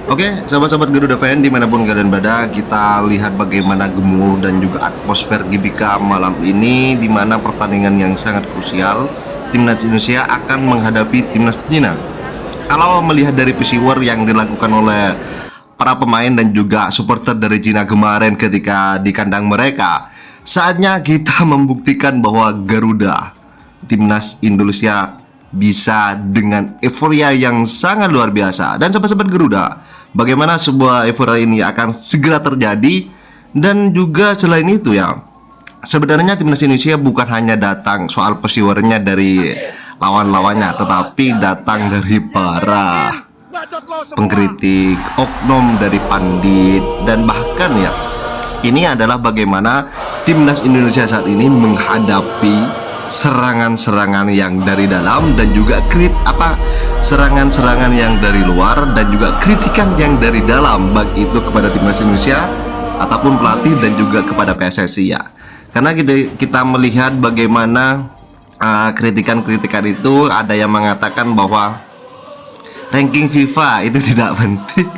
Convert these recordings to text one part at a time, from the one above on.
Oke, sahabat-sahabat Garuda fan dimanapun kalian berada, kita lihat bagaimana gemuruh dan juga atmosfer GBK malam ini, di mana pertandingan yang sangat krusial. Timnas Indonesia akan menghadapi Timnas Cina. Kalau melihat dari visual yang dilakukan oleh para pemain dan juga supporter dari Cina kemarin ketika di kandang mereka, saatnya kita membuktikan bahwa Garuda, Timnas Indonesia, bisa dengan euforia yang sangat luar biasa. Dan sahabat-sahabat Garuda, bagaimana sebuah euforia ini akan segera terjadi. Dan juga selain itu ya, sebenarnya Timnas Indonesia bukan hanya datang soal pesiwarnya dari lawan-lawannya, tetapi datang dari para pengkritik, oknum dari pandit, dan bahkan ya, ini adalah bagaimana Timnas Indonesia saat ini menghadapi serangan-serangan yang dari dalam dan juga serangan-serangan yang dari luar dan juga kritikan yang dari dalam, baik itu kepada Timnas Indonesia ataupun pelatih dan juga kepada PSSI ya. Karena kita melihat bagaimana kritikan-kritikan itu, ada yang mengatakan bahwa ranking FIFA itu tidak penting.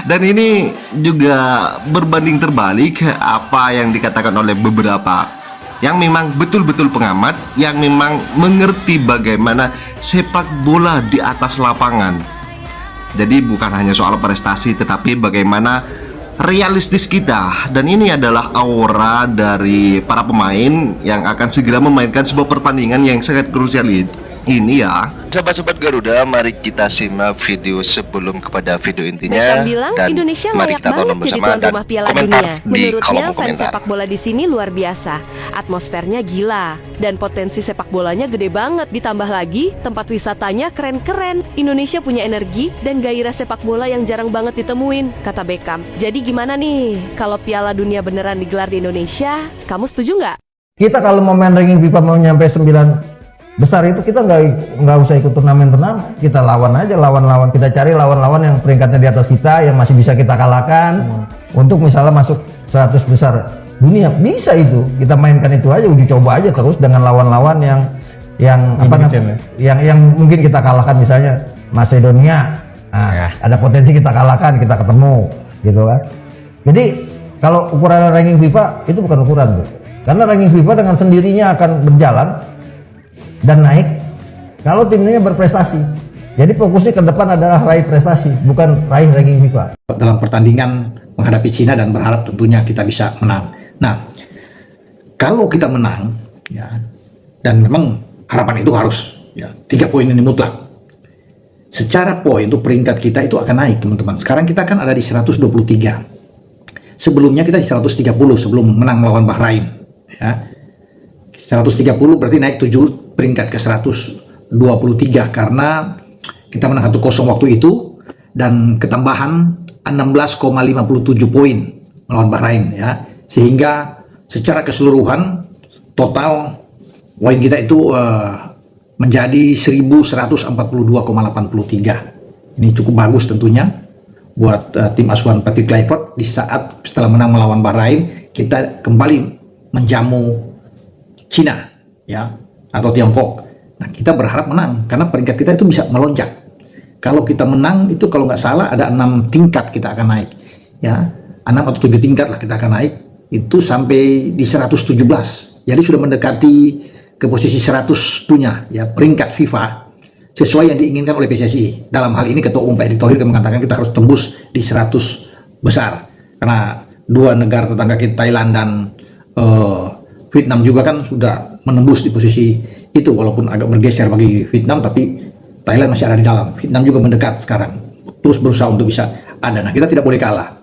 Dan ini juga berbanding terbalik apa yang dikatakan oleh beberapa yang memang betul-betul pengamat, yang memang mengerti bagaimana sepak bola di atas lapangan. Jadi bukan hanya soal prestasi, tetapi bagaimana realistis kita. Dan ini adalah aura dari para pemain yang akan segera memainkan sebuah pertandingan yang sangat krusial ini ya. Sahabat-sahabat Garuda, mari kita simak video sebelum kepada video intinya. Beckham bilang dan Indonesia mari layak kita tonton banget jadi bersama tuan dan rumah Piala komentar Dunia. di Menurutnya kolom fans komentar. sepak bola di sini luar biasa. Atmosfernya gila dan potensi sepak bolanya gede banget. Ditambah lagi tempat wisatanya keren-keren. Indonesia punya energi dan gairah sepak bola yang jarang banget ditemuin, kata Beckham. Jadi gimana nih kalau Piala Dunia beneran digelar di Indonesia? Kamu setuju nggak? Kita kalau mau main ranking FIFA mau nyampe 9 besar itu, kita nggak usah ikut turnamen, kita lawan aja lawan-lawan, kita cari lawan-lawan yang peringkatnya di atas kita, yang masih bisa kita kalahkan untuk misalnya masuk 100 besar dunia. Bisa itu, kita mainkan itu aja, uji coba aja terus dengan lawan-lawan yang mungkin kita kalahkan, misalnya Macedonia. Nah, ada potensi kita kalahkan, kita ketemu gitu kan. Jadi kalau ukuran ranking FIFA itu bukan ukuran, bro. Karena ranking FIFA dengan sendirinya akan berjalan dan naik kalau timnya berprestasi. Jadi fokusnya ke depan adalah raih prestasi, bukan raih ranking FIFA. Dalam pertandingan menghadapi Cina dan berharap tentunya kita bisa menang. Nah, kalau kita menang ya, dan memang harapan itu harus ya, 3 poin ini mutlak. Secara poin itu peringkat kita itu akan naik, teman-teman. Sekarang kita kan ada di 123. Sebelumnya kita di 130 sebelum menang melawan Bahrain ya. 130 berarti naik 7 peringkat ke 123 karena kita menang 1-0 waktu itu dan ketambahan 16,57 poin melawan Bahrain ya, sehingga secara keseluruhan total poin kita itu menjadi 1142,83. Ini cukup bagus tentunya buat tim asuhan Patrick Kluivert di saat setelah menang melawan Bahrain kita kembali menjamu Cina ya, atau Tiongkok. Nah, kita berharap menang karena peringkat kita itu bisa melonjak. Kalau kita menang itu kalau nggak salah ada 6 tingkat kita akan naik ya, 6 atau 7 tingkat lah kita akan naik itu sampai di 117. Jadi sudah mendekati ke posisi 100 dunia ya, peringkat FIFA sesuai yang diinginkan oleh PSSI. Dalam hal ini Ketua Umum Pak Erick Thohir mengatakan kita harus tembus di 100 besar karena 2 negara tetangga kita, Thailand dan Vietnam juga kan sudah menembus di posisi itu, walaupun agak bergeser bagi Vietnam, tapi Thailand masih ada di dalam. Vietnam juga mendekat sekarang, terus berusaha untuk bisa ada. Nah, kita tidak boleh kalah.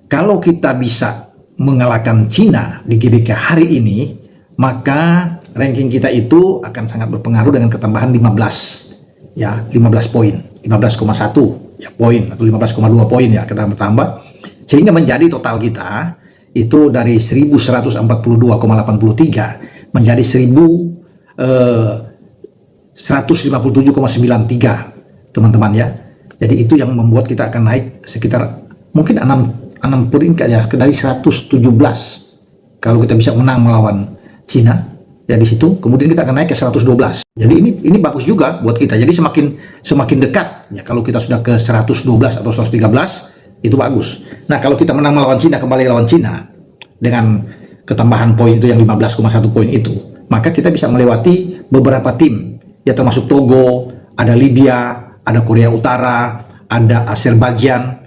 Kalau kita bisa mengalahkan Cina di GBK hari ini, maka ranking kita itu akan sangat berpengaruh dengan ketambahan 15 ya, 15 poin, 15,1 ya poin atau 15,2 poin ya kita bertambah, sehingga menjadi total kita itu dari 1142,83 menjadi 1157,93 teman-teman ya. Jadi itu yang membuat kita akan naik sekitar mungkin 6 peringkat ya, dari 117 kalau kita bisa menang melawan Cina ya di situ, kemudian kita akan naik ke 112. Jadi ini bagus juga buat kita. Jadi semakin dekat ya, kalau kita sudah ke 112 atau 113 itu bagus. Nah, kalau kita menang melawan Cina, kembali lawan Cina dengan ketambahan poin itu yang 15,1 poin itu, maka kita bisa melewati beberapa tim ya, termasuk Togo, ada Libya, ada Korea Utara, ada Azerbaijan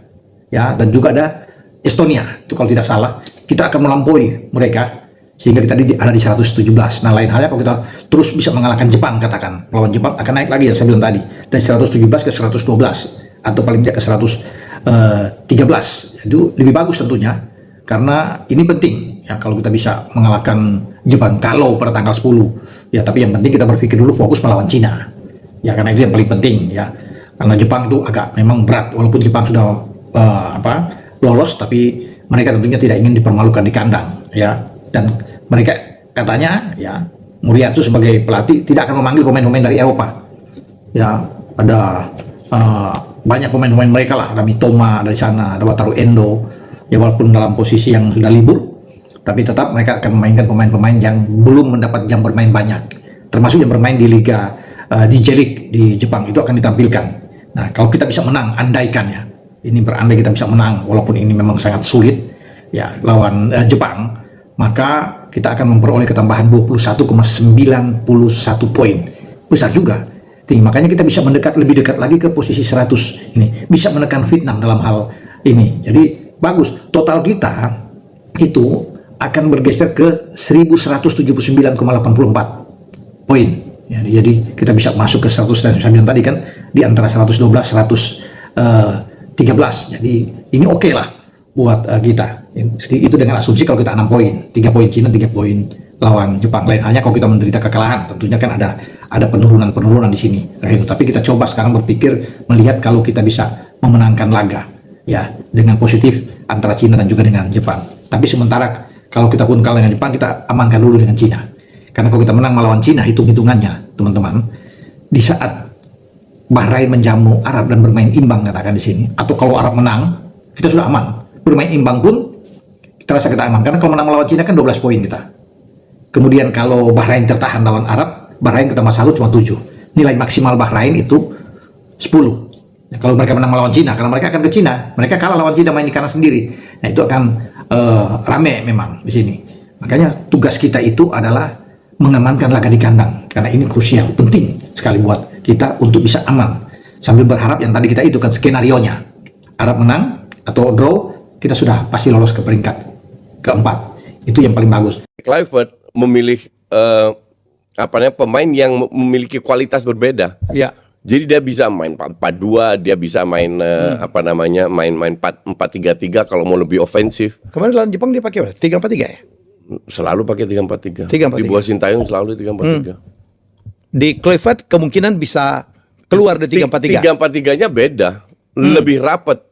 ya, dan juga ada Estonia. Itu kalau tidak salah, kita akan melampaui mereka sehingga kita ada di 117. Nah, lain halnya kalau kita terus bisa mengalahkan Jepang, katakan lawan Jepang akan naik lagi yang saya bilang tadi, dari 117 ke 112 atau paling tidak ke 113. Itu lebih bagus tentunya, karena ini penting ya, kalau kita bisa mengalahkan Jepang kalau pada tanggal 10 ya. Tapi yang penting kita berpikir dulu fokus melawan Cina ya, karena itu yang paling penting ya, karena Jepang itu agak memang berat. Walaupun Jepang sudah lolos, tapi mereka tentunya tidak ingin dipermalukan di kandang ya. Dan mereka katanya ya, Muriatsu sebagai pelatih tidak akan memanggil pemain-pemain dari Eropa ya. Ada banyak pemain-pemain mereka lah, ada Mitoma dari sana, ada Wataru Endo ya, walaupun dalam posisi yang sudah libur, tapi tetap mereka akan memainkan pemain-pemain yang belum mendapat jam bermain banyak, termasuk yang bermain di Liga di J-League di Jepang itu akan ditampilkan. Nah, kalau kita bisa menang, andaikan ya, ini berandai kita bisa menang, walaupun ini memang sangat sulit ya lawan Jepang, maka kita akan memperoleh ketambahan 21,91 poin. Besar juga. Tinggi. Makanya kita bisa lebih dekat lagi ke posisi 100 ini. Bisa menekan Vietnam dalam hal ini. Jadi bagus. Total kita itu akan bergeser ke 1179,84 poin. Ya, jadi kita bisa masuk ke 100, dan saya bilang tadi kan di antara 112 113. Jadi ini oke lah buat kita. Jadi itu dengan asumsi kalau kita 6 poin, 3 poin Cina, 3 poin lawan Jepang. Lain halnya kalau kita menderita kekalahan, tentunya kan ada penurunan di sini. Nah, itu. Tapi kita coba sekarang berpikir melihat kalau kita bisa memenangkan laga ya dengan positif antara Cina dan juga dengan Jepang. Tapi sementara kalau kita pun kalah dengan Jepang, kita amankan dulu dengan Cina. Karena kalau kita menang melawan Cina, hitung-hitungannya teman-teman, di saat Bahrain menjamu Arab dan bermain imbang, katakan di sini, atau kalau Arab menang, kita sudah aman. Bermain imbang pun kita rasa kita aman, karena kalau menang melawan Cina kan 12 poin kita. Kemudian kalau Bahrain tertahan lawan Arab, Bahrain kita masalah cuma 7. Nilai maksimal Bahrain itu 10. Nah, kalau mereka menang melawan Cina, karena mereka akan ke Cina, mereka kalah lawan Cina main di kandang sendiri. Nah, itu akan rame memang di sini. Makanya tugas kita itu adalah mengamankan laga di kandang, karena ini krusial, penting sekali buat kita untuk bisa aman. Sambil berharap yang tadi kita itu kan skenarionya, Arab menang atau draw, kita sudah pasti lolos ke peringkat keempat. Itu yang paling bagus. Kluivert memilih pemain yang memiliki kualitas berbeda. Ya. Jadi dia bisa main 4-4-2, dia bisa main main 4-3-3 kalau mau lebih ofensif. Kemarin lawan Jepang dia pakai apa? 3-4-3 ya? Selalu pakai 3-4-3. 3-4-3. Di bawah Sintayong selalu 3-4-3. Di Kluivert kemungkinan bisa keluar dari 3-4-3. 3-4-3-nya beda, lebih rapat.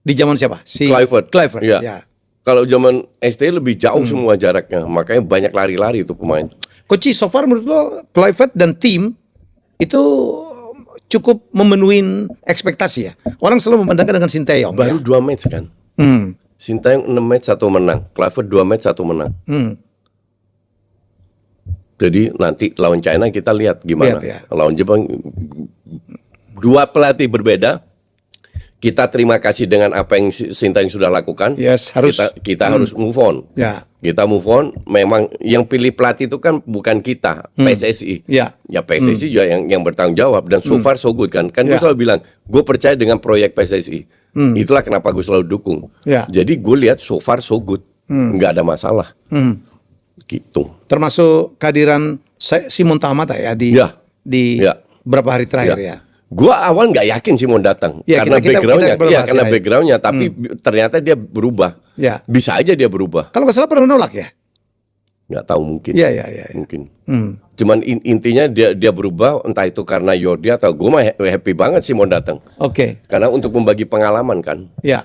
Di zaman siapa? Si Kluivert. Kluivert. Ya. Ya. Kalau zaman ST lebih jauh semua jaraknya, makanya banyak lari-lari itu pemain. Coach, so far menurut lo Kluivert dan tim itu cukup memenuhi ekspektasi ya? Orang selalu membandingkan dengan Sinteyong. Baru ya? 2 match kan. Hmm. Sintayong 6 match 1 menang, Kluivert 2 match 1 menang. Jadi nanti lawan China kita lihat gimana. Lihat, ya. Lawan Jepang, 2 pelatih berbeda. Kita terima kasih dengan apa yang Sintayong sudah lakukan. Yes, harus. Kita harus move on. Ya. Kita move on. Memang yang pilih pelatih itu kan bukan kita, PSSI. Ya. Ya PSSI juga yang bertanggung jawab, dan so far so good kan. Kan gue Ya. selalu bilang, gue percaya dengan proyek PSSI. Itulah kenapa gue selalu dukung. Ya. Jadi gue lihat so far so good, nggak ada masalah. Gitu. Termasuk kehadiran Simon Tamata ya di Ya. Ya. Beberapa hari terakhir ya. Gue awal nggak yakin Simon datang Ya, karena kita backgroundnya, berbahas karena ya. backgroundnya, tapi ternyata dia berubah. Ya. Bisa aja dia berubah. Kalau nggak salah pernah nolak ya? Nggak tahu mungkin. Ya. Mungkin. Cuman intinya dia berubah, entah itu karena Jordi atau gue mah happy banget Simon datang. Oke. Karena untuk membagi pengalaman kan. Ya.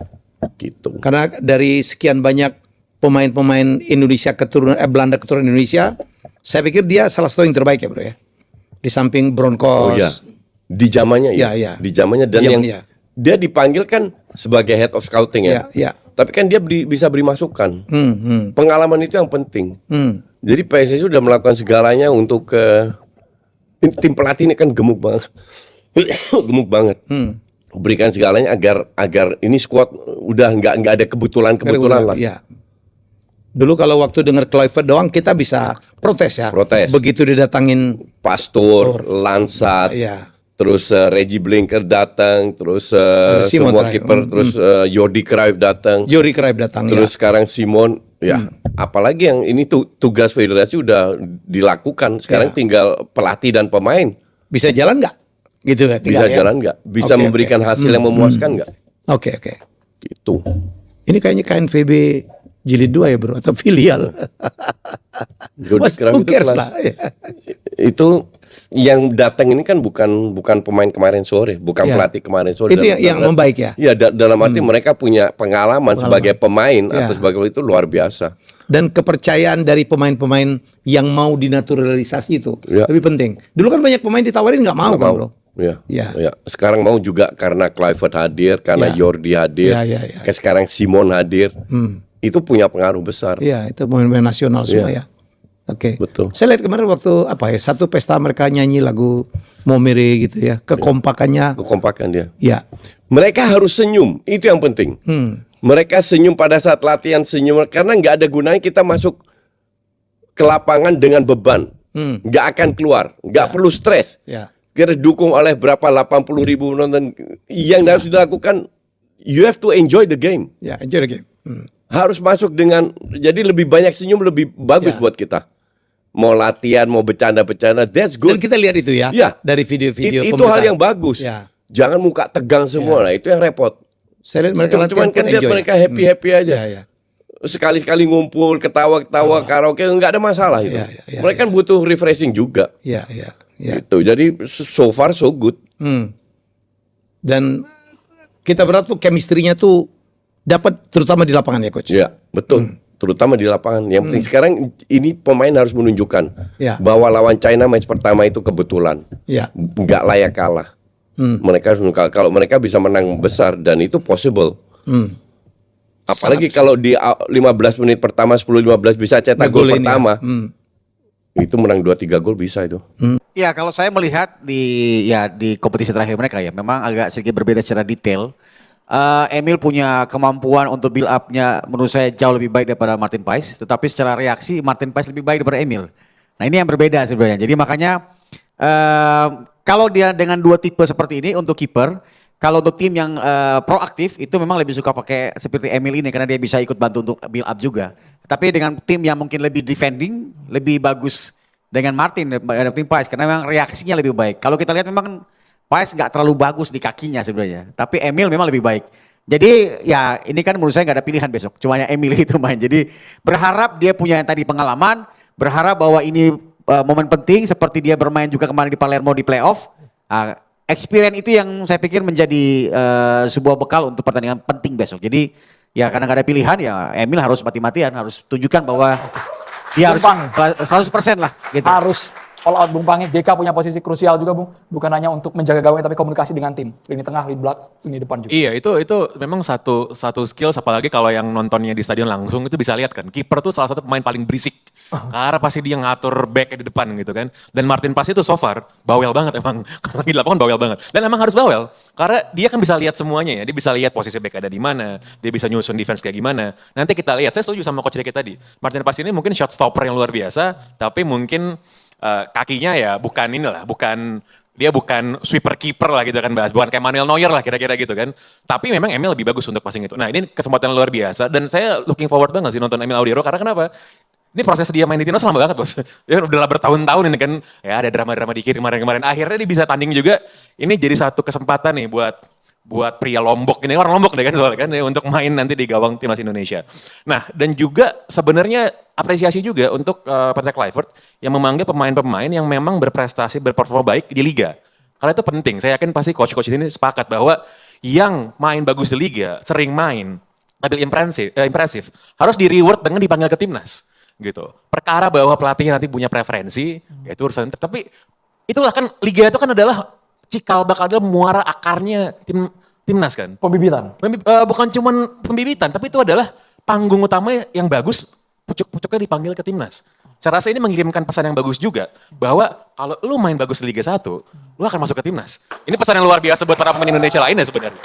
Gitu. Karena dari sekian banyak pemain-pemain Indonesia Belanda keturunan Indonesia, saya pikir dia salah satu yang terbaik ya bro ya. Di samping Broncos. Oh iya. Di zamannya ya. Ya. Di zamannya, dan yang dia dipanggil kan sebagai head of scouting ya. Ya. Tapi kan dia bisa beri masukan. Pengalaman itu yang penting. Jadi PSSI sudah melakukan segalanya untuk tim pelatih ini kan gemuk banget. Gemuk banget. Berikan segalanya agar ini squad udah nggak ada kebetulan lah. Ya. Dulu kalau waktu dengar Kluivert doang kita bisa protes ya. Protes. Begitu didatangin Pastor, Lansat, ya. terus Reggie Blinker datang, terus Simon semua terakhir. kiper, terus Jordi Cruyff datang, Yuri Cruyff datang terus sekarang Simon, ya. Apalagi yang ini tugas federasi udah dilakukan, sekarang tinggal pelatih dan pemain. Bisa jalan nggak? Gitu kan? Bisa jalan nggak? Bisa Oke, memberikan hasil yang memuaskan nggak? Oke. Gitu. Ini kayaknya KNVB jilid 2 ya bro, atau filial. Jordi Cruyff Who itu cares kelas. lah. Ya. Itu yang datang ini kan bukan pemain kemarin sore, bukan Ya. pelatih kemarin sore. Itu yang membaik ya? Iya, dalam arti mereka punya pengalaman sebagai pemain Ya. atau sebagai itu luar biasa. Dan kepercayaan dari pemain-pemain yang mau dinaturalisasi itu Ya. lebih penting. Dulu kan banyak pemain ditawarin nggak mau kan bro. Ya. Ya. Ya. Sekarang mau juga karena Kluivert hadir, karena Ya. Jordi hadir, Ya. kayak sekarang Simon hadir. Itu punya pengaruh besar. Iya, itu pemain-pemain nasional semua ya. Oke. Betul. Saya lihat kemarin waktu satu pesta mereka nyanyi lagu Momere gitu ya. Kekompakannya. Kekompakan dia. Ya. Mereka harus senyum, itu yang penting. Mereka senyum pada saat latihan, senyum karena nggak ada gunanya kita masuk ke lapangan dengan beban, nggak akan keluar, nggak perlu stres. Ya. Kita didukung oleh berapa 80.000 penonton. Yang harus dilakukan, you have to enjoy the game. Ya, enjoy the game. Harus masuk dengan, jadi lebih banyak senyum lebih bagus Ya. buat kita. Mau latihan, mau bercanda-bercanda, that's good. Dan kita lihat itu ya, Ya. dari video-video Itu hal yang bagus. Ya. Jangan muka tegang semua, nah itu yang repot. Saya lihat mereka Cuman kan lihat enjoy. mereka happy-happy aja. Ya, ya. Sekali-sekali ngumpul, ketawa-ketawa, karaoke, nggak ada masalah itu. Ya, Mereka kan butuh refreshing juga. Ya. Gitu. Jadi so far so good. Dan kita berharap tuh chemistry-nya tuh dapat terutama di lapangan ya coach. Ya, betul. Terutama di lapangan. Yang penting sekarang ini pemain harus menunjukkan Ya. bahwa lawan China match pertama itu kebetulan. Ya. Nggak layak kalah. Mereka harus kalau mereka bisa menang besar dan itu possible. Apalagi kalau di 15 menit pertama 10-15 bisa cetak gol Ngegolin ya. pertama. Itu menang 2-3 gol bisa itu. Ya kalau saya melihat di kompetisi terakhir mereka ya memang agak sedikit berbeda secara detail. Emil punya kemampuan untuk build up-nya menurut saya jauh lebih baik daripada Martin Paes, tetapi secara reaksi Martin Paes lebih baik daripada Emil. Nah ini yang berbeda sebenarnya. Jadi makanya kalau dia dengan dua tipe seperti ini untuk kiper, kalau untuk tim yang proaktif itu memang lebih suka pakai seperti Emil ini karena dia bisa ikut bantu untuk build up juga. Tapi dengan tim yang mungkin lebih defending, lebih bagus dengan Martin Paes karena memang reaksinya lebih baik. Kalau kita lihat memang Paes nggak terlalu bagus di kakinya sebenarnya, tapi Emil memang lebih baik. Jadi ya ini kan menurut saya nggak ada pilihan besok, cuma yang Emil itu main. Jadi berharap dia punya yang tadi pengalaman, berharap bahwa ini momen penting seperti dia bermain juga kemarin di Palermo di playoff. Experience itu yang saya pikir menjadi sebuah bekal untuk pertandingan penting besok. Jadi ya karena nggak ada pilihan ya Emil harus mati-matian, harus tunjukkan bahwa dia harus Gampang. 100% lah gitu. Harus all out Bung Pangi. JK punya posisi krusial juga Bung. Bukan hanya untuk menjaga gawang tapi komunikasi dengan tim. Lini tengah, lini belakang, lini depan juga. Iya, itu memang satu skills, apalagi kalau yang nontonnya di stadion langsung itu bisa lihat kan. Kiper tuh salah satu pemain paling berisik. Karena pasti dia ngatur back di depan gitu kan. Dan Martin Paes itu so far bawel banget emang. Kalau di lapangan bawel banget. Dan emang harus bawel karena dia kan bisa lihat semuanya ya. Dia bisa lihat posisi back ada di mana, dia bisa nyusun defense kayak gimana. Nanti kita lihat. Saya setuju sama coach Deki tadi. Martin Paes ini mungkin shot stopper yang luar biasa, tapi mungkin kakinya ya bukan inilah, dia bukan sweeper keeper lah gitu kan bahas, bukan kayak Manuel Neuer lah kira-kira gitu kan. Tapi memang Emil lebih bagus untuk passing itu. Nah ini kesempatan luar biasa dan saya looking forward banget sih nonton Emil Audiero karena kenapa? Ini proses dia main di Timnas lama banget bos. Dia udah bertahun-tahun ini kan, ya ada drama-drama dikit kemarin-kemarin. Akhirnya dia bisa tanding juga. Ini jadi satu kesempatan nih buat pria Lombok ini, orang Lombok deh kan soalnya kan ya, untuk main nanti di gawang Timnas Indonesia. Nah dan juga sebenarnya apresiasi juga untuk Patrick Kluivert yang memanggil pemain-pemain yang memang berprestasi, berperforma baik di Liga. Karena itu penting, saya yakin pasti coach-coach ini sepakat bahwa yang main bagus di Liga, sering main, tampil impresif, harus di reward dengan dipanggil ke Timnas. Gitu. Perkara bahwa pelatih nanti punya preferensi, ya itu urusan. Tapi itulah kan Liga itu kan adalah cikal bakal adalah muara akarnya timnas kan. Pembibitan. Bukan cuma pembibitan, tapi itu adalah panggung utama yang bagus, pucuk-pucuknya dipanggil ke timnas. Saya rasa ini mengirimkan pesan yang bagus juga bahwa kalau lu main bagus di Liga 1, lu akan masuk ke timnas. Ini pesan yang luar biasa buat para pemain Indonesia lainnya sebenarnya.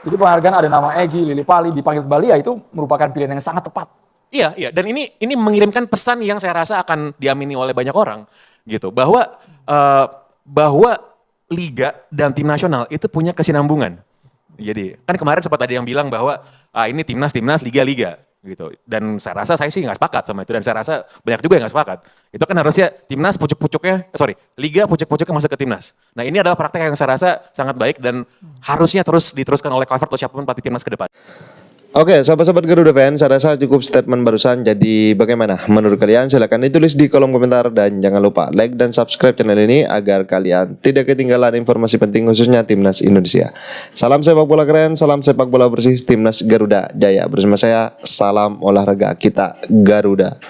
Jadi penghargaan ada nama Egy, Lili Pali dipanggil kembali ya itu merupakan pilihan yang sangat tepat. Iya, dan ini mengirimkan pesan yang saya rasa akan diamini oleh banyak orang gitu bahwa liga dan tim nasional itu punya kesinambungan. Jadi kan kemarin sempat ada yang bilang bahwa ini timnas, liga gitu. Dan saya rasa saya sih nggak sepakat sama itu dan saya rasa banyak juga yang nggak sepakat. Itu kan harusnya timnas liga pucuk-pucuknya masuk ke timnas. Nah ini adalah praktek yang saya rasa sangat baik dan harusnya terus diteruskan oleh Kluivert atau siapapun pelatih timnas ke depan. Oke, sahabat-sahabat Garuda Fans, saya rasa cukup statement barusan. Jadi bagaimana menurut kalian? Silahkan ditulis di kolom komentar dan jangan lupa like dan subscribe channel ini agar kalian tidak ketinggalan informasi penting khususnya Timnas Indonesia. Salam sepak bola keren, salam sepak bola bersih Timnas Garuda Jaya. Bersama saya, salam olahraga kita Garuda.